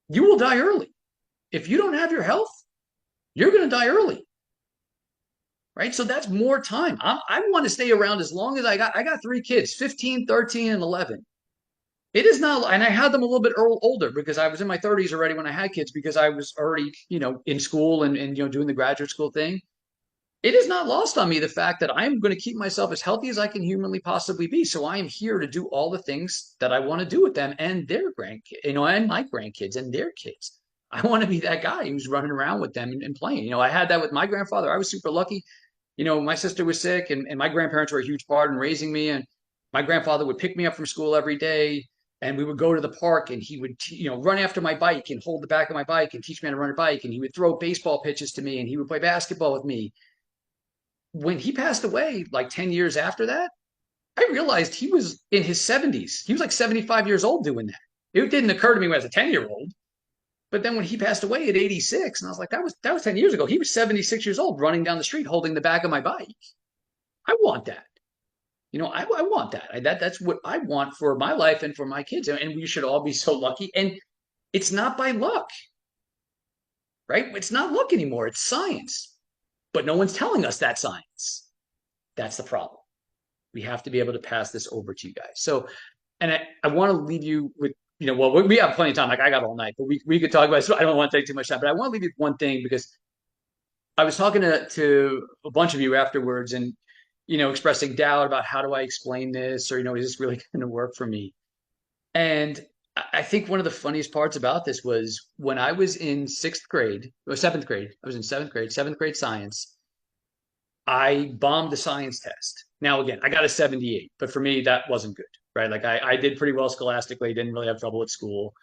you will die early. If you don't have your health, you're going to die early. Right. So that's more time. I want to stay around as long as I got 3 kids, 15, 13, and 11. It is not, and I had them a little bit older because I was in my 30s already when I had kids because I was already, in school and doing the graduate school thing. It is not lost on me the fact that I'm going to keep myself as healthy as I can humanly possibly be. So I am here to do all the things that I want to do with them and their grandkids, and my grandkids and their kids. I want to be that guy who's running around with them and playing. I had that with my grandfather. I was super lucky. My sister was sick and my grandparents were a huge part in raising me. And my grandfather would pick me up from school every day and we would go to the park and he would, run after my bike and hold the back of my bike and teach me how to run a bike. And he would throw baseball pitches to me and he would play basketball with me. When he passed away, like 10 years after that, I realized he was in his 70s. He was like 75 years old doing that. It didn't occur to me as a 10-year-old. But then when he passed away at 86, and I was like, that was 10 years ago. He was 76 years old running down the street holding the back of my bike. I want that. I want that. That's what I want for my life and for my kids. And we should all be so lucky. And it's not by luck, right? It's not luck anymore. It's science. But no one's telling us that science. That's the problem. We have to be able to pass this over to you guys. So, and I want to leave you with, well, we have plenty of time. Like I got all night, but we could talk about it. So I don't want to take too much time, but I want to leave you with one thing because I was talking to a bunch of you afterwards and, expressing doubt about how do I explain this or, is this really going to work for me? And I think one of the funniest parts about this was when I was in seventh grade, I was in seventh grade science. I bombed the science test. Now, again, I got a 78, but for me, that wasn't good, right? Like I did pretty well scholastically, didn't really have trouble at school,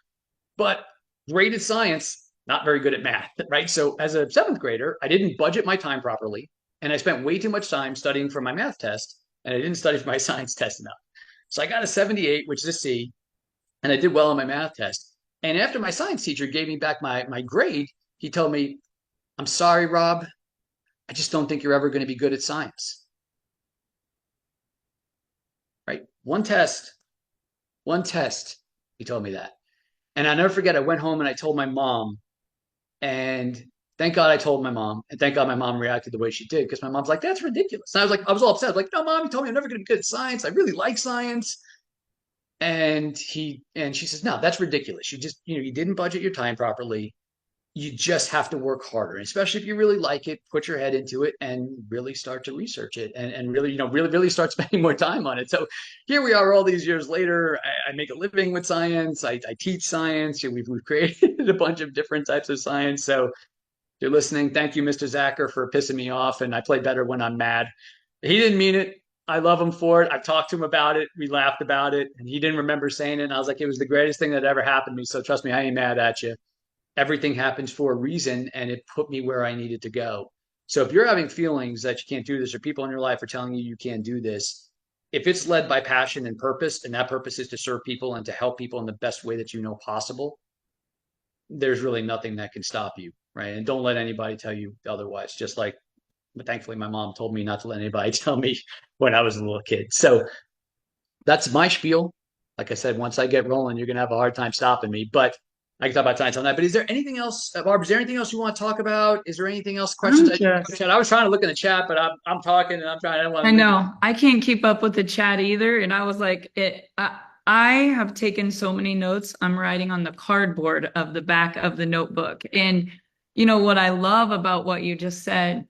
but great at science, not very good at math, right? So as a seventh grader, I didn't budget my time properly. And I spent way too much time studying for my math test, and I didn't study for my science test enough. So I got a 78, which is a C, and I did well on my math test. And after my science teacher gave me back my grade, he told me, "I'm sorry, Rob, I just don't think you're ever going to be good at science." Right? One test, he told me that. And I'll never forget, I went home and I told my mom, and thank God I told my mom, and thank God my mom reacted the way she did because my mom's like, "That's ridiculous." And I was all upset. I was like, "No, Mom, you told me I'm never going to be good at science. I really like science." And she says, "No, that's ridiculous. You just, you didn't budget your time properly. You just have to work harder. And especially if you really like it, put your head into it and really start to research it and really, really start spending more time on it." So here we are all these years later. I make a living with science. I teach science. We've created a bunch of different types of science. So if you're listening, thank you, Mr. Zacher, for pissing me off. And I play better when I'm mad. He didn't mean it. I love him for it. I've talked to him about it. We laughed about it. And he didn't remember saying it. And I was like, it was the greatest thing that ever happened to me. So trust me, I ain't mad at you. Everything happens for a reason, and it put me where I needed to go. So if you're having feelings that you can't do this, or people in your life are telling you you can't do this, if it's led by passion and purpose, and that purpose is to serve people and to help people in the best way that you know possible, there's really nothing that can stop you, right? And don't let anybody tell you otherwise. Just like, but thankfully, my mom told me not to let anybody tell me when I was a little kid. So that's my spiel. like I said, once I get rolling, you're going to have a hard time stopping me. But I can talk about science on that. But is there anything else, Barb? Is there anything else you want to talk about? Is there anything else? Questions? I'm just, I was trying to look in the chat, but I'm talking and I'm trying. I don't want I to leave. know I can't keep up with the chat either. And I was like, I have taken so many notes. I'm writing on the cardboard of the back of the notebook. And you know what I love about what you just said?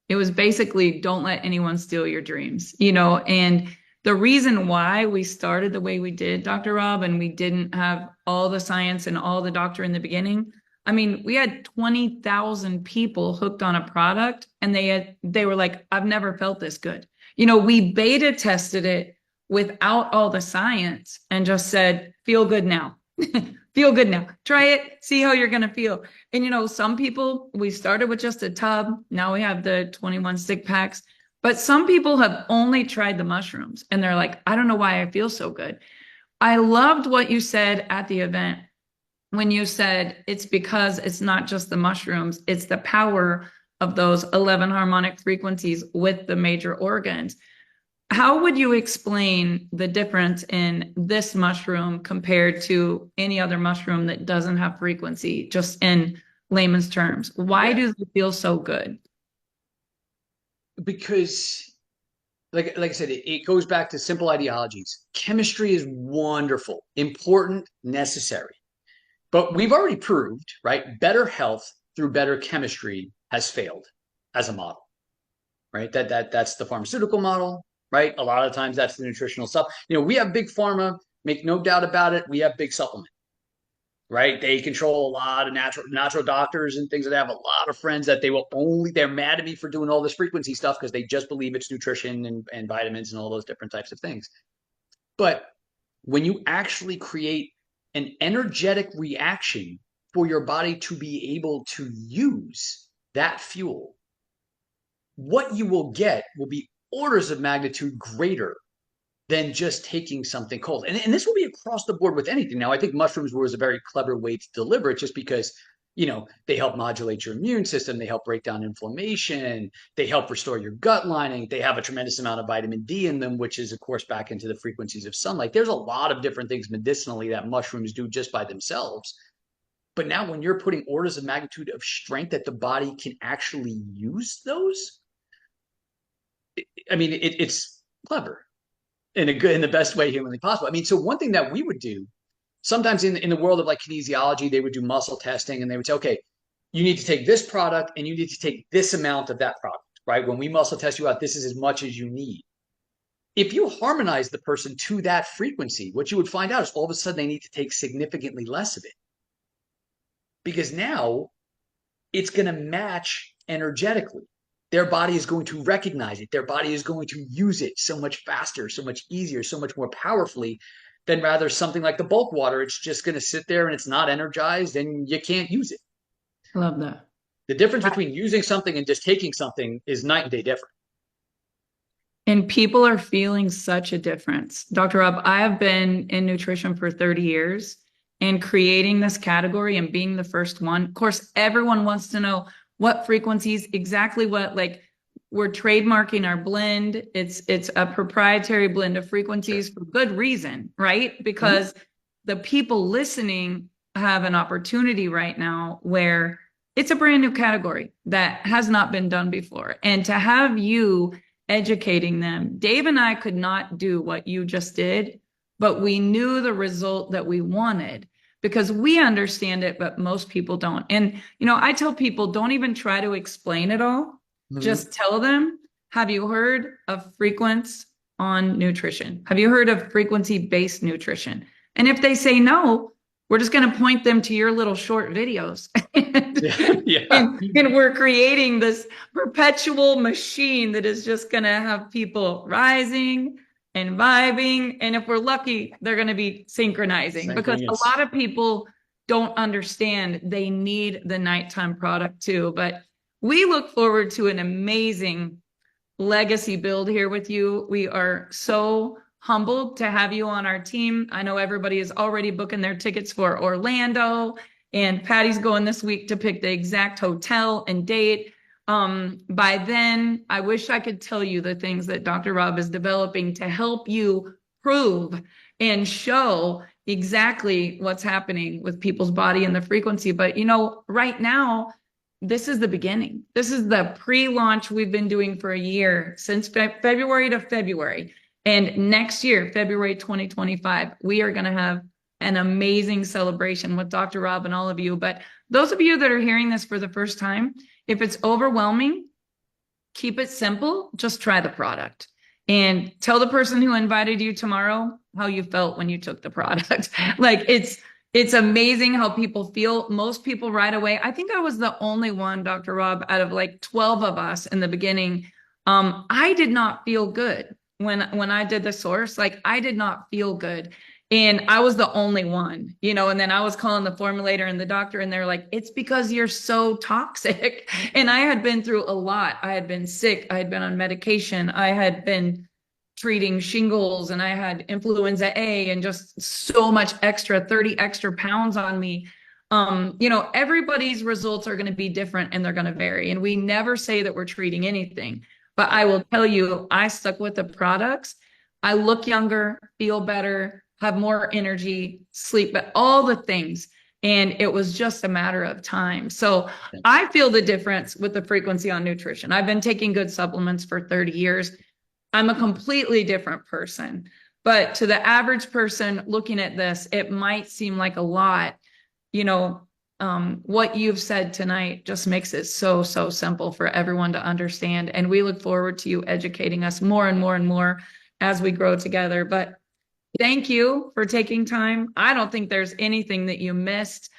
It was basically don't let anyone steal your dreams, you know, and the reason why we started the way we did, Dr. Rob, and we didn't have all the science and all the doctor in the beginning. I mean, we had 20,000 people hooked on a product and they were like, I've never felt this good. You know, we beta tested it without all the science and just said, feel good now. Feel good now. Try it, see how you're going to feel. And, you know, some people, we started with just a tub. Now we have the 21 stick packs. But some people have only tried the mushrooms and they're like, I don't know why I feel so good. I loved what you said at the event when you said it's because it's not just the mushrooms, it's the power of those 11 harmonic frequencies with the major organs. How would you explain the difference in this mushroom compared to any other mushroom that doesn't have frequency, just in layman's terms? Why do they feel so good? Because like I said, it goes back to simple ideologies. Chemistry is wonderful, important, necessary. But we've already proved, right? Better health through better chemistry has failed as a model, right? That's the pharmaceutical model, right? A lot of times that's the nutritional stuff. You know, we have big pharma, make no doubt about it. We have big supplement, right? They control a lot of natural doctors and things. That I have a lot of friends that they're mad at me for doing all this frequency stuff because they just believe it's nutrition and vitamins and all those different types of things. But when you actually create an energetic reaction for your body to be able to use that fuel, what you will get will be orders of magnitude greater than just taking something cold. And this will be across the board with anything. Now, I think mushrooms was a very clever way to deliver it just because, you know, they help modulate your immune system. They help break down inflammation. They help restore your gut lining. They have a tremendous amount of vitamin D in them, which is, of course, back into the frequencies of sunlight. There's a lot of different things medicinally that mushrooms do just by themselves. But now when you're putting orders of magnitude of strength that the body can actually use those, I mean, it's clever in the best way humanly possible. I mean, so one thing that we would do sometimes in the world of like kinesiology, they would do muscle testing and they would say, okay, you need to take this product and you need to take this amount of that product, right? When we muscle test you out, this is as much as you need. If you harmonize the person to that frequency, what you would find out is all of a sudden they need to take significantly less of it. Because now it's going to match energetically. Their body is going to recognize it. Their body is going to use it so much faster, so much easier, so much more powerfully than rather something like the bulk water. It's just going to sit there and it's not energized and you can't use it. I love that. The difference between using something and just taking something is night and day different. And people are feeling such a difference. Dr. Rob, I have been in nutrition for 30 years and creating this category and being the first one. Of course, everyone wants to know what frequencies, exactly what, like we're trademarking our blend. It's a proprietary blend of frequencies for good reason, right? Because the people listening have an opportunity right now where it's a brand new category that has not been done before. And to have you educating them, Dave and I could not do what you just did, but we knew the result that we wanted because we understand it, but most people don't. And, you know, I tell people, don't even try to explain it all. Just tell them, have you heard of Frequence on nutrition? Have you heard of frequency-based nutrition? And if they say no, we're just going to point them to your little short videos. And we're creating this perpetual machine that is just going to have people rising and vibing. And if we're lucky, they're going to be synchronizing because a lot of people don't understand they need the nighttime product too. But we look forward to an amazing legacy build here with you. We are so humbled to have you on our team. I know everybody is already booking their tickets for Orlando, and Patty's going this week to pick the exact hotel and date. By then, I wish I could tell you the things that Dr. Rob is developing to help you prove and show exactly what's happening with people's body and the frequency. But, you know, right now, this is the beginning. This is the pre-launch we've been doing for a year, since February to February. And next year, February 2025, we are going to have an amazing celebration with Dr. Rob and all of you. But those of you that are hearing this for the first time, if it's overwhelming, keep it simple. Just try the product and tell the person who invited you tomorrow how you felt when you took the product. Like, it's amazing how people feel. Most people right away. I think I was the only one, Dr. Rob, out of like 12 of us in the beginning. I did not feel good when I did the source. Like, I did not feel good. And I was the only one, you know, and then I was calling the formulator and the doctor, and they're like, it's because you're so toxic. And I had been through a lot. I had been sick. I had been on medication. I had been treating shingles, and I had influenza A, and just so much extra, 30 extra pounds on me. You know, everybody's results are going to be different and they're going to vary. And we never say that we're treating anything, but I will tell you, I stuck with the products. I look younger, feel better, have more energy, sleep, but all the things. And it was just a matter of time. So I feel the difference with the frequency on nutrition. I've been taking good supplements for 30 years. I'm a completely different person. But to the average person looking at this, it might seem like a lot. You know, what you've said tonight just makes it so, so simple for everyone to understand. And we look forward to you educating us more and more and more as we grow together. But thank you for taking time. I don't think there's anything that you missed.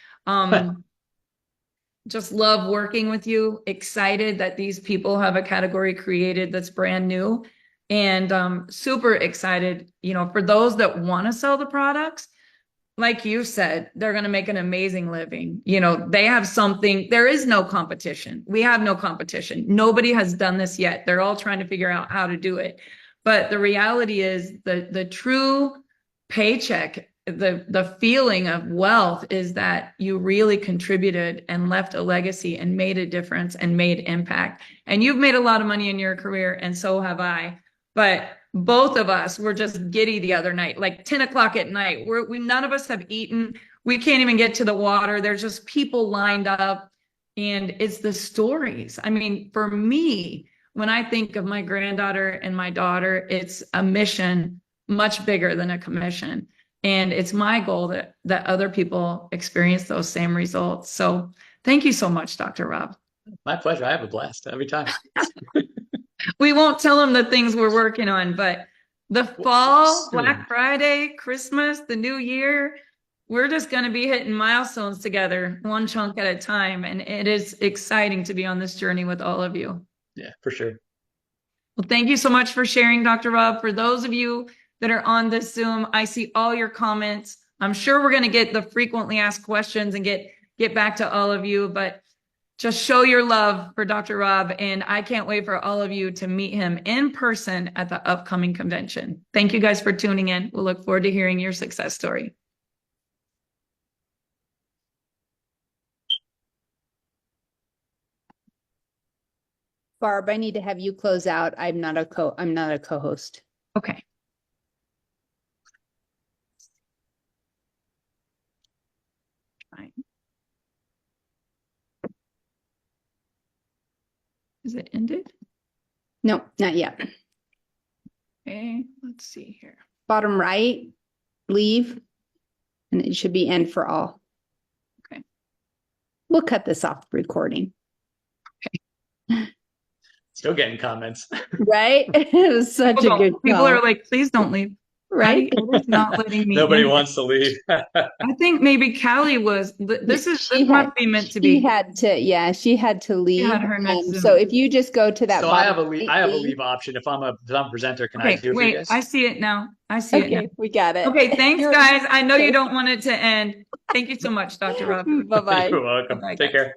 Just love working with you. Excited that these people have a category created that's brand new. And super excited, you know, for those that want to sell the products. Like you said, they're going to make an amazing living. You know, they have something. There is no competition. We have no competition. Nobody has done this yet. They're all trying to figure out how to do it. But the reality is the true paycheck, the feeling of wealth is that you really contributed and left a legacy and made a difference and made impact. And you've made a lot of money in your career, and so have I. But both of us were just giddy the other night, like 10 o'clock at night. None of us have eaten. We can't even get to the water. There's just people lined up, and it's the stories. I mean, for me, when I think of my granddaughter and my daughter, it's a mission much bigger than a commission. And it's my goal that other people experience those same results. So thank you so much, Dr. Rob. My pleasure. I have a blast every time. We won't tell them the things we're working on, but the fall, Black Friday, Christmas, the new year, we're just going to be hitting milestones together, one chunk at a time. And it is exciting to be on this journey with all of you. Yeah, for sure. Well, thank you so much for sharing, Dr. Rob. For those of you that are on this Zoom, I see all your comments. I'm sure we're going to get the frequently asked questions and get back to all of you, but just show your love for Dr. Rob, and I can't wait for all of you to meet him in person at the upcoming convention. Thank you guys for tuning in. We'll look forward to hearing your success story. Barb, I need to have you close out. I'm not a co-host. Okay. Fine. Is it ended? No, not yet. Okay, let's see here. Bottom right, leave, and it should be end for all. Okay. We'll cut this off the recording. Still getting comments. Right? It was such a good People call. are like, please don't leave. Right? It is not letting me Nobody in. wants to leave. I think maybe Callie was, this must be meant to be. She had to, yeah, she had to leave. had her next Zoom. So if you just go to that So I have bottom a right, leave option. If I'm a presenter, can I Okay, do it for you wait, guys? I see it now. I see it now. Okay, we got it. Okay, thanks, guys. I know Okay. you don't want it to end. Thank you so much, Dr. Rob. Bye-bye. You're welcome. Bye-bye, Take guys. care.